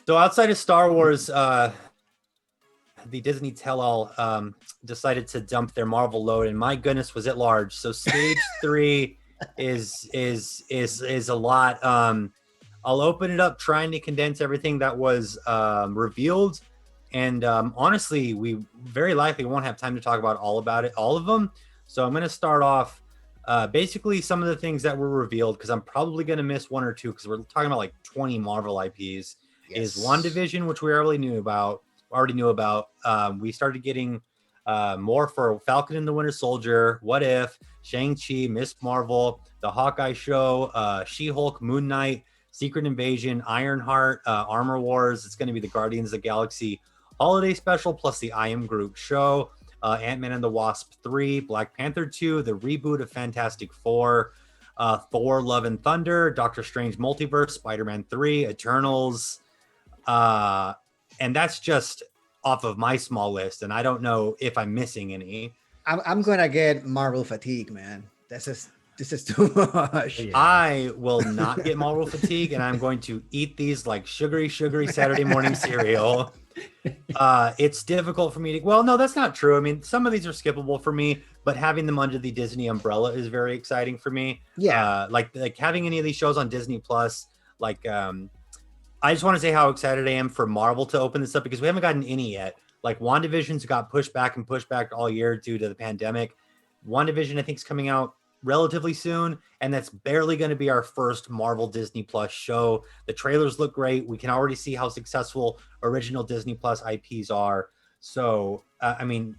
So outside of Star Wars, the Disney tell-all decided to dump their Marvel load, and my goodness, was it large. So Stage 3 is a lot. I'll open it up, trying to condense everything that was revealed, and honestly, we very likely won't have time to talk about all of them. So I'm going to start off basically some of the things that were revealed, because I'm probably going to miss one or two, because we're talking about like 20 Marvel IPs. Is WandaVision, which we already knew about. We started getting more for Falcon and the Winter Soldier, What If, Shang-Chi, Miss Marvel, the Hawkeye show, She-Hulk, Moon Knight, Secret Invasion, Ironheart, Armor Wars. It's going to be the Guardians of the Galaxy holiday special, plus the I Am Groot show, Ant-Man and the Wasp 3, Black Panther 2, the reboot of Fantastic Four, Thor, Love and Thunder, Doctor Strange Multiverse, Spider-Man 3, Eternals, and that's just off of my small list, and I don't know if I'm missing any. I'm gonna get Marvel fatigue, man. This is too much. Yeah. I will not get Marvel fatigue, and I'm going to eat these like sugary Saturday morning cereal. It's difficult for me to. Well, no, that's not true. I mean, some of these are skippable for me, but having them under the Disney umbrella is very exciting for me. Yeah, like having any of these shows on Disney Plus, like. I just want to say how excited I am for Marvel to open this up, because we haven't gotten any yet. Like WandaVision's got pushed back all year due to the pandemic. WandaVision, I think, is coming out relatively soon, and that's barely going to be our first Marvel Disney Plus show. The trailers look great. We can already see how successful original Disney Plus IPs are. So, I mean,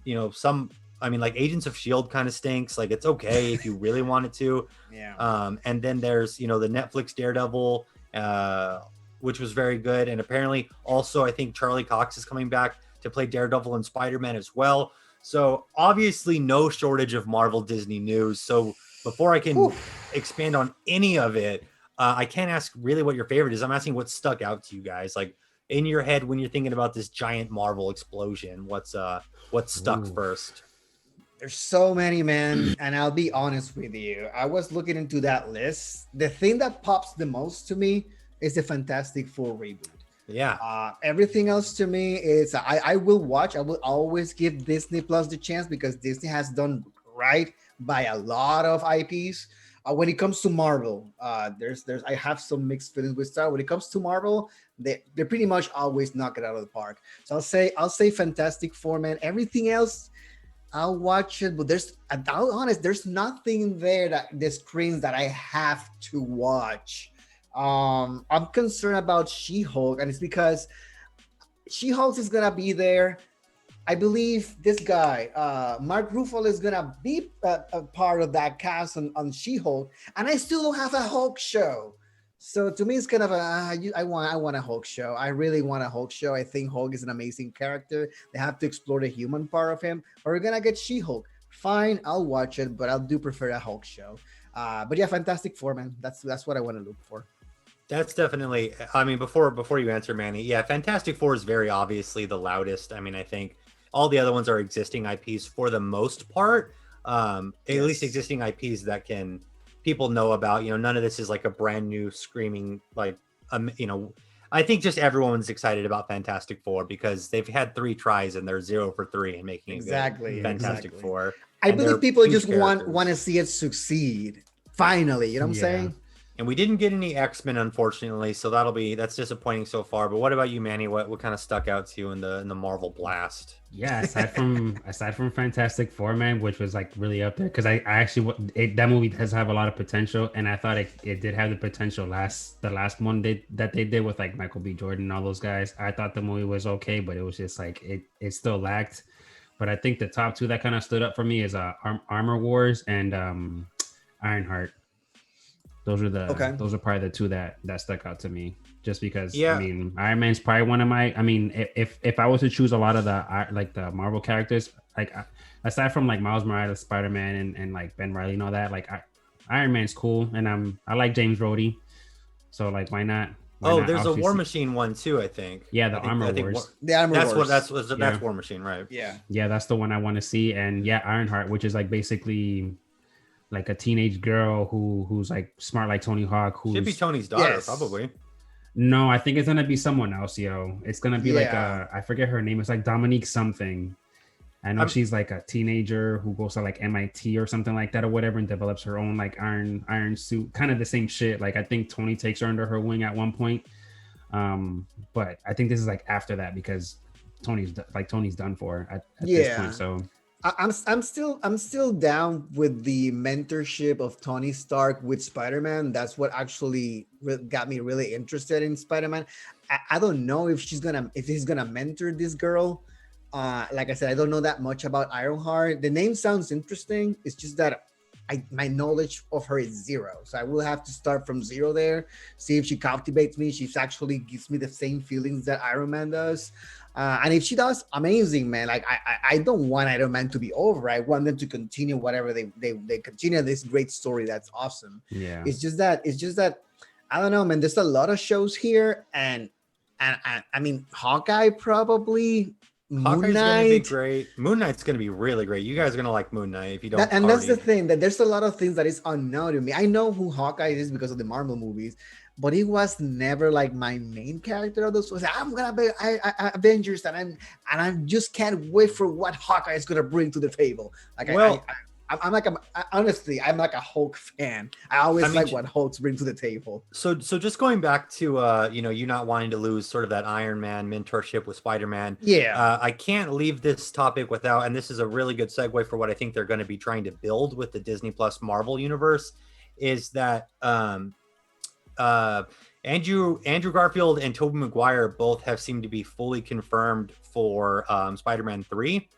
like Agents of S.H.I.E.L.D. kind of stinks. Like, it's okay if you really wanted to. Yeah. And then there's, the Netflix Daredevil, which was very good. And apparently also, I think Charlie Cox is coming back to play Daredevil and Spider-Man as well. So obviously no shortage of Marvel Disney news. So before I can expand on any of it, I can't ask really what your favorite is. I'm asking what stuck out to you guys. Like in your head, when you're thinking about this giant Marvel explosion, what's stuck first? There's so many, man. And I'll be honest with you. I was looking into that list. The thing that pops the most to me is the Fantastic Four reboot. Yeah. Everything else to me is I will watch. I will always give Disney Plus the chance, because Disney has done right by a lot of IPs. When it comes to Marvel, there's I have some mixed feelings with Star. When it comes to Marvel, they pretty much always knock it out of the park. So I'll say Fantastic Four, man. Everything else, I'll watch it, but I'll be honest, there's nothing there that the screens that I have to watch. I'm concerned about She-Hulk, and it's because She-Hulk is gonna be there. I believe this guy, Mark Ruffalo, is gonna be a part of that cast on She-Hulk, and I still don't have a Hulk show. So to me, it's kind of I want a Hulk show. I really want a Hulk show. I think Hulk is an amazing character. They have to explore the human part of him. Or we're gonna get She-Hulk. Fine, I'll watch it, but I do prefer a Hulk show. But yeah, Fantastic Four, man. That's what I want to look for. That's definitely, I mean, before you answer, Manny, yeah, Fantastic Four is very obviously the loudest. I mean, I think all the other ones are existing IPs for the most part, at least existing IPs that people know about. None of this is like a brand new screaming, like, I think just everyone's excited about Fantastic Four because they've had 3 tries and they're 0 for 3 in making Fantastic Four. I believe people just want to see it succeed. Finally, you know what I'm saying? And we didn't get any X-Men, unfortunately, so that's disappointing so far. But what about you, Manny? What kind of stuck out to you in the Marvel blast? Yeah, aside from Fantastic Four, man, which was like really up there, because I actually that movie does have a lot of potential, and I thought it did have the potential. The last one that they did with like Michael B. Jordan and all those guys, I thought the movie was okay, but it was just like it still lacked. But I think the top 2 that kind of stood up for me is Armor Wars and Ironheart. Those are probably the 2 that stuck out to me, just because. I mean, Iron Man's probably one of my. I mean, if I was to choose a lot of the Marvel characters, like aside from like Miles Morales, Spider-Man, and like Ben Reilly and all that, like Iron Man's cool, and I like James Rhodey, so like why not? There's a War Machine one too, I think. Yeah, the Armor Wars. The Armor Wars. That's War Machine, right? Yeah, that's the one I want to see, and Ironheart, which is like basically like a teenage girl who's like smart like Tony Hawk. Who should be Tony's daughter, probably. No, I think it's gonna be someone else, yo. It's gonna be like Yeah. I forget her name. It's like Dominique something. I know I'm she's like a teenager who goes to like MIT or something like that or whatever and develops her own like iron suit, kind of the same shit. Like I think Tony takes her under her wing at one point. But I think this is like after that because Tony's done for at this Yeah. point. So I'm still down with the mentorship of Tony Stark with Spider-Man. That's what actually got me really interested in Spider-Man. I don't know if he's gonna mentor this girl. Like I said, I don't know that much about Ironheart. The name sounds interesting. It's just that my knowledge of her is zero, so I will have to start from zero there. See if she captivates me. She actually gives me the same feelings that Iron Man does. And if she does, amazing, man. Like I don't want Iron Man to be over. I want them to continue whatever they continue this great story. That's awesome. yeah. It's just that I don't know, man. There's a lot of shows here, and I mean Hawkeye probably. Moon Hawkeye's gonna be Knight. great. Moon Knight's gonna be really great. You guys are gonna like Moon Knight if you don't And that's the already. thing, that there's a lot of things that is unknown to me. I know who Hawkeye is because of the Marvel movies, but he was never like my main character of those. So I'm gonna be Avengers, and I just can't wait for what Hawkeye is gonna bring to the table. Like Well, honestly, I'm like a Hulk fan. I always I mean, like what Hulks bring to the table. so just going back to you not wanting to lose sort of that Iron Man mentorship with Spider-Man. Yeah, I can't leave this topic without, and this is a really good segue for what I think they're going to be trying to build with the Disney Plus Marvel universe, is that Andrew Garfield and Tobey Maguire both have seemed to be fully confirmed for Spider-Man 3.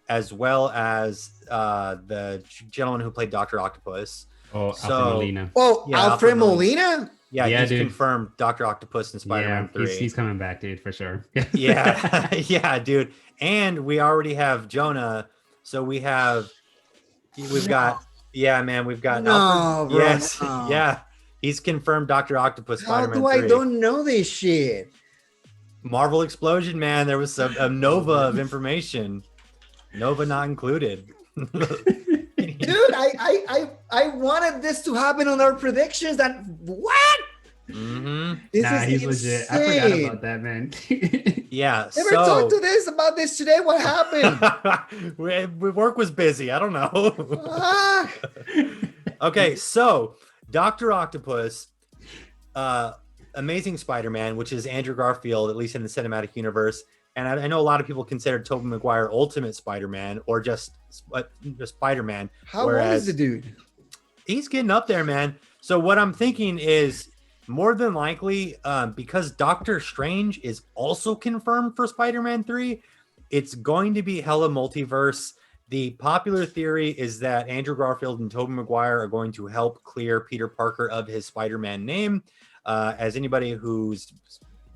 As well as the gentleman who played Dr. Octopus. Oh, So- Alfred Molina. Oh, Yeah, Alfred Alfred Molina. Yeah, he's dude. confirmed Dr. Octopus in Spider-Man Yeah, 3. he's coming back, dude, for sure. Yeah, yeah, dude. And we already have Jonah. So we've got, yeah, man, we've got No, Alfred. bro, Yes, no. yeah. He's confirmed Dr. Octopus How Spider-Man do I 3. don't know this shit? Marvel explosion, man. There was a nova of information. Nova not included. Dude, I wanted this to happen on our predictions. That what? hmm This Nah, is he's insane. legit. I forgot about that, man. Yeah. Never talked to this about this today. What happened? Work was busy. I don't know. Fuck. Okay, so Dr. Octopus, Amazing Spider-Man, which is Andrew Garfield, at least in the cinematic universe, and I know a lot of people consider Tobey Maguire Ultimate Spider-Man or just Spider-Man. How old Whereas- is the dude? He's getting up there, man. So what I'm thinking is more than likely, because Doctor Strange is also confirmed for Spider-Man 3, it's going to be hella multiverse. The popular theory is that Andrew Garfield and Tobey Maguire are going to help clear Peter Parker of his Spider-Man name. As anybody who's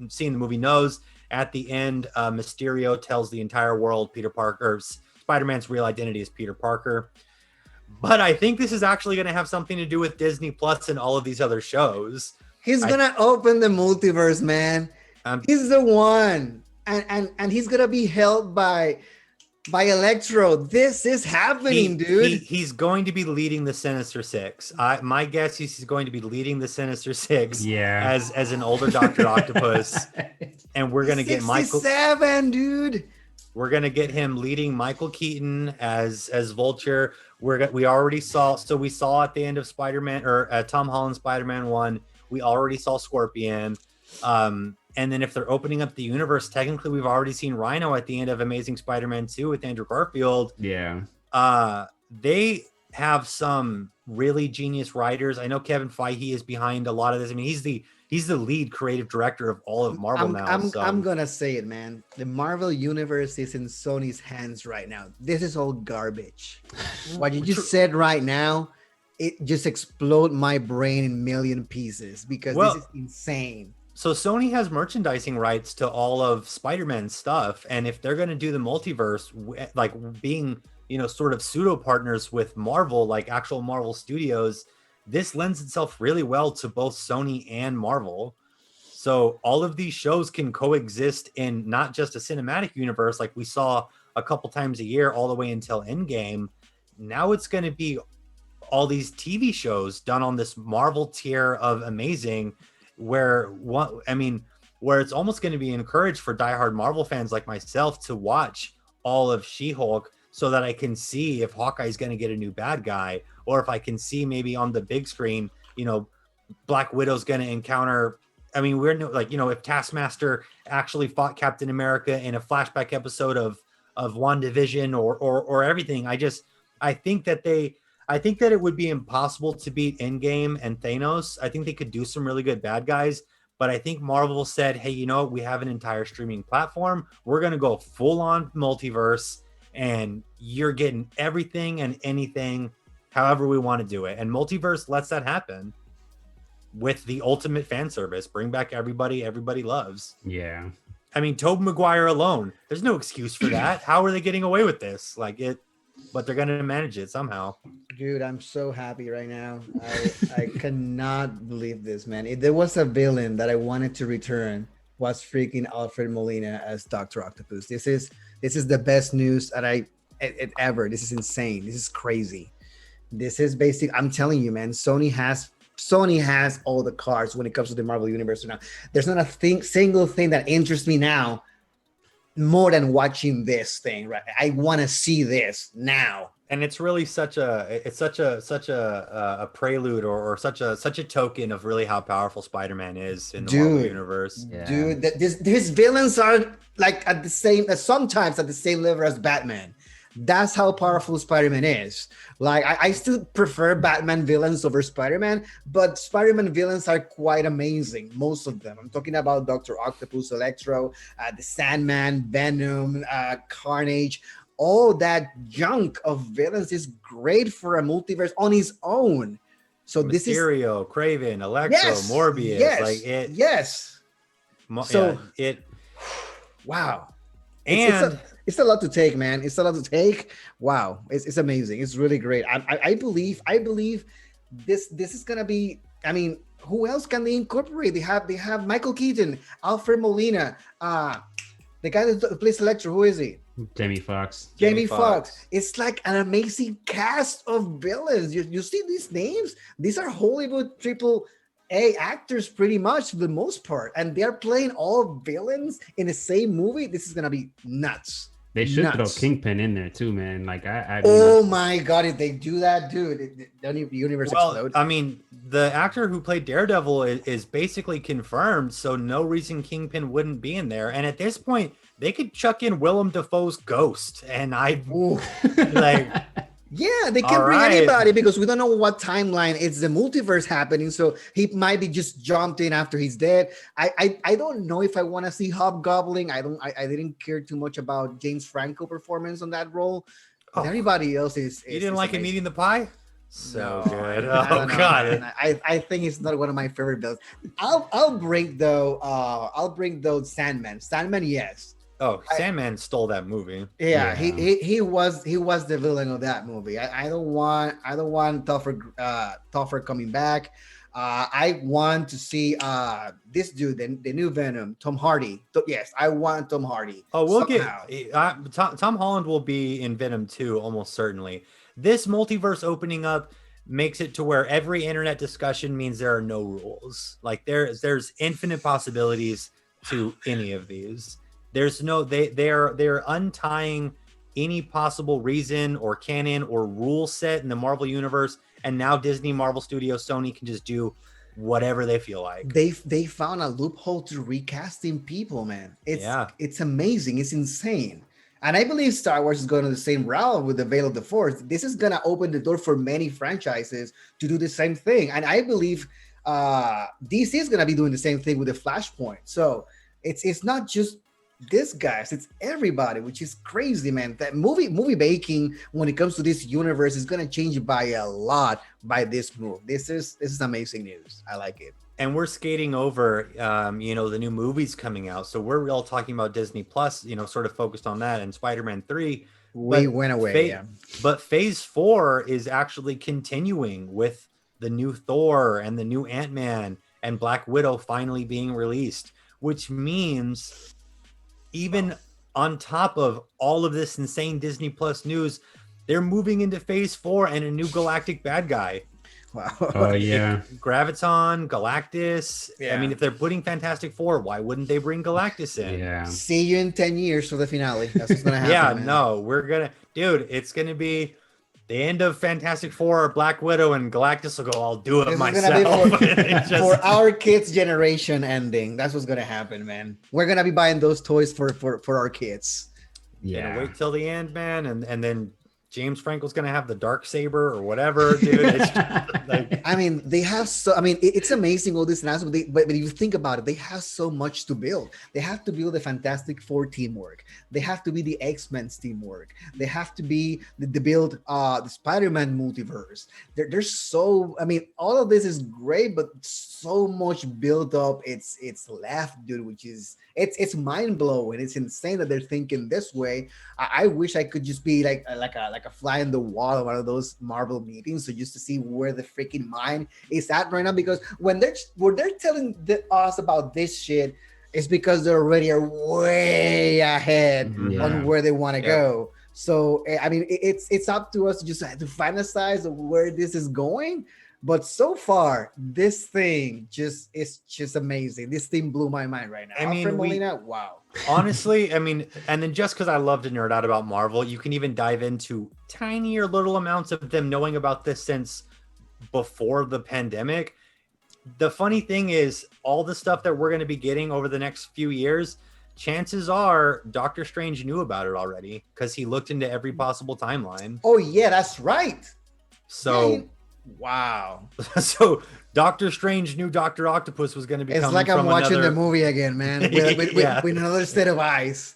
seen the movie knows, at the end, Mysterio tells the entire world Spider-Man's real identity is Peter Parker. But I think this is actually going to have something to do with Disney Plus and all of these other shows. He's gonna open the multiverse, man. He's the one, and he's gonna be held by Electro. This is happening, dude. He's going to be leading the Sinister Six. My guess is he's going to be leading the Sinister Six. Yeah. As an older Dr. Octopus, and we're gonna get Michael. 67, dude. We're gonna get him leading Michael Keaton as Vulture. We already saw. So we saw at the end of Spider-Man or Tom Holland Spider-Man 1. We already saw Scorpion. And then if they're opening up the universe, technically we've already seen Rhino at the end of Amazing Spider-Man 2 with Andrew Garfield. Yeah. They have some really genius writers. I know Kevin Feige is behind a lot of this. I mean, he's the lead creative director of all of Marvel I'm gonna say it, man. The Marvel universe is in Sony's hands right now. This is all garbage. What you just said right now, it just explode my brain in million pieces because this is insane. So Sony has merchandising rights to all of Spider-Man stuff, and if they're going to do the multiverse, like being sort of pseudo partners with Marvel, like actual Marvel Studios, this lends itself really well to both Sony and Marvel. So all of these shows can coexist in not just a cinematic universe like we saw a couple times a year all the way until Endgame. Now it's going to be all these TV shows done on this Marvel tier of amazing. where it's almost going to be encouraged for diehard Marvel fans like myself to watch all of She-Hulk so that I can see if Hawkeye's going to get a new bad guy, or if I can see maybe on the big screen, Black Widow's going to encounter. I mean, if Taskmaster actually fought Captain America in a flashback episode of WandaVision or everything. I think that it would be impossible to beat Endgame and Thanos. I think they could do some really good bad guys, but I think Marvel said, hey, we have an entire streaming platform. We're going to go full on multiverse, and you're getting everything and anything however we want to do it. And multiverse lets that happen with the ultimate fan service. Bring back everybody loves. Yeah. I mean, Tobey Maguire alone, there's no excuse for that. How are they getting away with this? But they're going to manage it somehow. Dude, I'm so happy right now. I cannot believe this, man. If there was a villain that I wanted to return, was freaking Alfred Molina as Dr. Octopus. This is the best news that ever. This is insane. This is crazy. This is basic. I'm telling you, man, Sony has all the cards when it comes to the Marvel Universe now. There's not a single thing that interests me now more than watching this thing, right? I want to see this now. And it's really such a prelude or such a token of really how powerful Spider-Man is in the Marvel Universe. Yeah. Dude, his villains are like sometimes at the same level as Batman. That's how powerful Spider-Man is. Like, I still prefer Batman villains over Spider-Man, but Spider-Man villains are quite amazing, most of them. I'm talking about Dr. Octopus, Electro, the Sandman, Venom, Carnage. All that junk of villains is great for a multiverse on its own. So Mysterio, this is Kraven, Electro, Morbius. Wow. And it's a lot to take, man. It's a lot to take. Wow, it's amazing. It's really great. I believe this is gonna be. I mean, who else can they incorporate? They have Michael Keaton, Alfred Molina, the guy that plays Electro. Who is he? Jamie Foxx. Jamie Foxx. It's like an amazing cast of villains. You see these names? These are Hollywood AAA actors pretty much for the most part, and they're playing all villains in the same movie. This is gonna be nuts. They should throw Kingpin in there too, man. Like oh my god, if they do that, dude, the universe explode. I mean, the actor who played Daredevil is basically confirmed, so no reason Kingpin wouldn't be in there. And at this point, they could chuck in Willem Dafoe's Ghost, and yeah, they can bring anybody because we don't know what timeline it's the multiverse happening. So he might be just jumped in after he's dead. I don't know if I want to see Hobgoblin. I didn't care too much about James Franco performance on that role. Everybody else is. You didn't like him eating the pie? So good. Oh god. I think it's not one of my favorite builds. I'll bring Sandman. Sandman, yes. Oh, Sandman stole that movie. Yeah, he was the villain of that movie. I don't want Topher coming back. I want to see this dude, the new Venom, Tom Hardy. Yes, I want Tom Hardy. Oh, we'll get Tom Holland will be in Venom 2 almost certainly. This multiverse opening up makes it to where every internet discussion means there are no rules. Like there's infinite possibilities to any of these. There's no they're untying any possible reason or canon or rule set in the Marvel universe, and now Disney, Marvel Studios, Sony can just do whatever they feel like. They found a loophole to recasting people, man. It's amazing. It's insane. And I believe Star Wars is going to the same route with the Veil of the Force. This is going to open the door for many franchises to do the same thing. And I believe DC is going to be doing the same thing with the Flashpoint. So it's not just these guys, it's everybody, which is crazy, man. That movie making when it comes to this universe is going to change by a lot by this move. This is amazing news. I like it. And we're skating over, the new movies coming out. So we're all talking about Disney Plus, sort of focused on that, and Spider-Man 3. We went away, But Phase 4 is actually continuing with the new Thor and the new Ant-Man and Black Widow finally being released, which means even on top of all of this insane Disney Plus news, they're moving into Phase 4 and a new galactic bad guy. Wow. Oh yeah. Graviton, Galactus. I mean, Yeah. if they're putting Fantastic Four, why wouldn't they bring Galactus in? Yeah. See you in 10 years for the finale. That's what's gonna Yeah, happen, man. no, we're gonna, dude. It's gonna be the end of Fantastic Four or Black Widow, and Galactus will go, I'll do it This is myself. gonna be It just- for our kids' generation ending. That's what's gonna happen, man. We're gonna be buying those toys for our kids. you know, Yeah. wait till the end, man, and then James Franco's gonna have the dark saber or whatever, dude. It's just, like, I mean, they have so. I mean, it's amazing all this announcement. But if you think about it, they have so much to build. They have to build the Fantastic Four teamwork. They have to be the X-Men's teamwork. They have to be the build the Spider-Man multiverse. There's so. I mean, all of this is great, but so much build up. It's left, dude. Which is it's mind blowing. It's insane that they're thinking this way. I wish I could just be like a fly in the wall of one of those Marvel meetings, so just to see where the freaking mind is at right now. Because when they're telling us about this shit, it's because they already are way ahead Yeah. on where they want to Yeah. go. So I mean, it's up to us to just to fantasize of where this is going. But so far, this thing is just amazing. This thing blew my mind right now. I mean, Alfred Molina, wow. honestly, I mean, and then just because I love to nerd out about Marvel, you can even dive into tinier little amounts of them knowing about this since before the pandemic. The funny thing is, all the stuff that we're going to be getting over the next few years, chances are Doctor Strange knew about it already because he looked into every possible timeline. Oh yeah, that's right. So, Yeah, wow. so Doctor Strange knew Doctor Octopus was going to be. It's coming like I'm from watching another... the movie again, man, with, Yeah. with another set of eyes.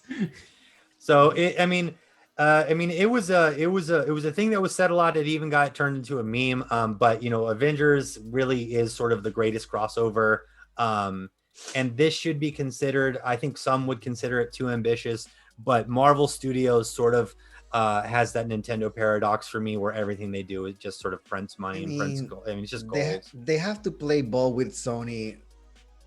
So I mean, it was a thing that was said a lot. It even got turned into a meme. But you know, Avengers really is sort of the greatest crossover. And this should be considered. I think some would consider it too ambitious, but Marvel Studios sort of has that Nintendo paradox for me, where everything they do is just sort of prints money and prints gold. I mean, it's just gold. They have to play ball with Sony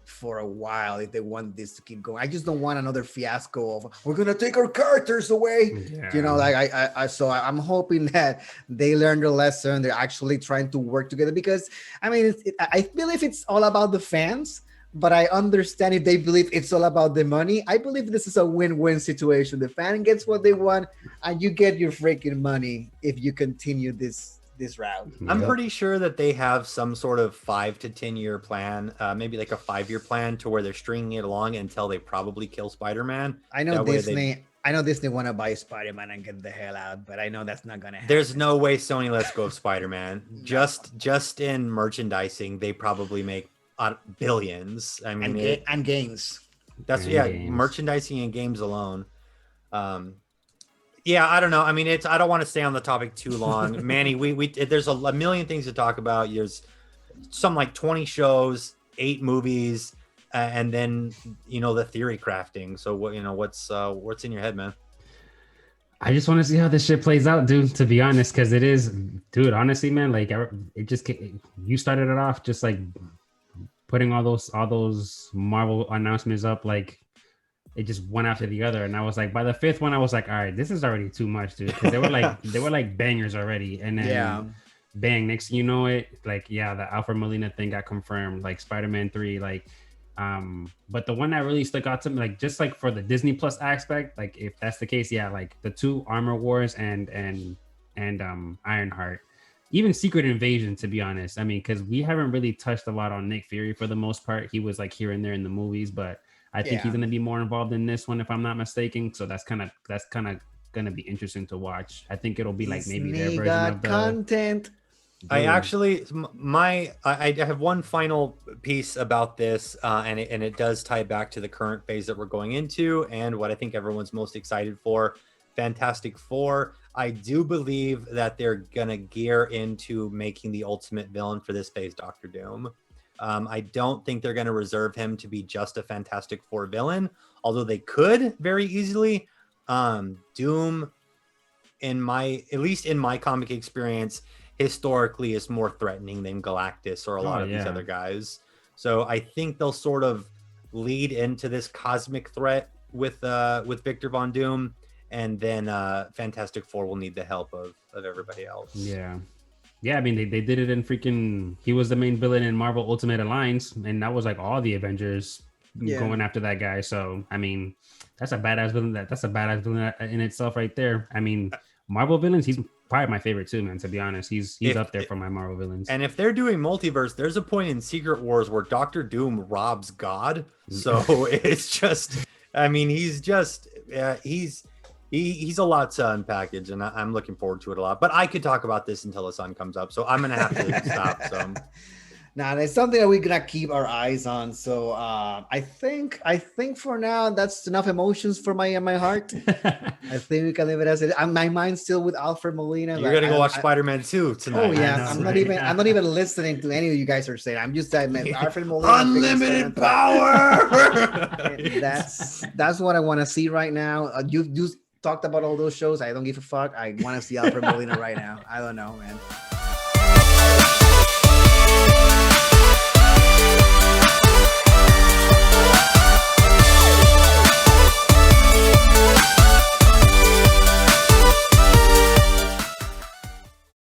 for a while if they want this to keep going. I just don't want another fiasco of we're gonna take our characters away. Yeah. You know, like I'm hoping that they learn their lesson. They're actually trying to work together, because I mean, I believe it's all about the fans, but I understand if they believe it's all about the money. I believe this is a win-win situation. The fan gets what they want, and you get your freaking money if you continue this route. I'm pretty sure that they have some sort of 5 to 10 year plan, maybe like a 5-year plan, to where they're stringing it along until they probably kill Spider-Man. I know That way Disney. I know Disney want to buy Spider-Man and get the hell out, but I know that's not gonna happen. There's no way Sony lets go of Spider-Man. Just in merchandising, they probably make billions. I mean, and games. that's And yeah, games. merchandising and games alone. Yeah, I don't know. I mean, I don't want to stay on the topic too long. Manny, we there's a million things to talk about. There's some like 20 shows, 8 movies, and then you know the theory crafting. So what what's in your head, man? I just want to see how this shit plays out, dude. To be honest, because it is, dude. Honestly, man, like it just you started it off just like putting all those Marvel announcements up, like it just one after the other, and I was like, by the 5th one, I was like, all right, this is already too much, dude. Because they were like bangers already, and then bang, next thing you know it, like yeah, the Alfred Molina thing got confirmed, like Spider-Man 3, like. But the one that really stuck out to me, like just like for the Disney Plus aspect, like if that's the case, yeah, like the 2 Armor Wars and Ironheart, even Secret Invasion, to be honest. I mean, because we haven't really touched a lot on Nick Fury for the most part. He was like here and there in the movies, but I think he's gonna be more involved in this one, if I'm not mistaken. So that's kind of gonna be interesting to watch. I think it'll be like maybe their version of the content. I actually, I have one final piece about this, and it does tie back to the current phase that we're going into, and what I think everyone's most excited for, Fantastic Four. I do believe that they're gonna gear into making the ultimate villain for this phase Doctor Doom. I don't think they're gonna reserve him to be just a Fantastic Four villain, although they could very easily. Doom, at least in my comic experience, historically is more threatening than Galactus or a lot of these other guys. So I think they'll sort of lead into this cosmic threat with Victor Von Doom, and then Fantastic Four will need the help of everybody else. Yeah. Yeah, I mean they did it in freaking. He was the main villain in Marvel Ultimate Alliance, and that was like all the Avengers Yeah. going after that guy. So I mean, that's a badass villain. That's a badass villain in itself, right there. I mean, Marvel villains. He's probably my favorite too, man. To be honest, he's If up there for my Marvel villains. and if they're doing multiverse, there's a point in Secret Wars where Doctor Doom robs God. So it's just, I mean, he's just he's a lot to unpackage, and I'm looking forward to it a lot. But I could talk about this until the sun comes up, so I'm gonna have to stop. So. Now it's something that we're gonna keep our eyes on. So I think for now that's enough emotions for my heart. I think we can leave it as it. My mind's still with Alfred Molina. You're gonna go watch Spider-Man 2 tonight. Oh yeah, know, I'm right? not even listening to any of you guys are saying. I'm just that Alfred Molina. Unlimited power. That's what I want to see right now. You talked about all those shows. I don't give a fuck. I want to see Alfred Molina right now. I don't know, man.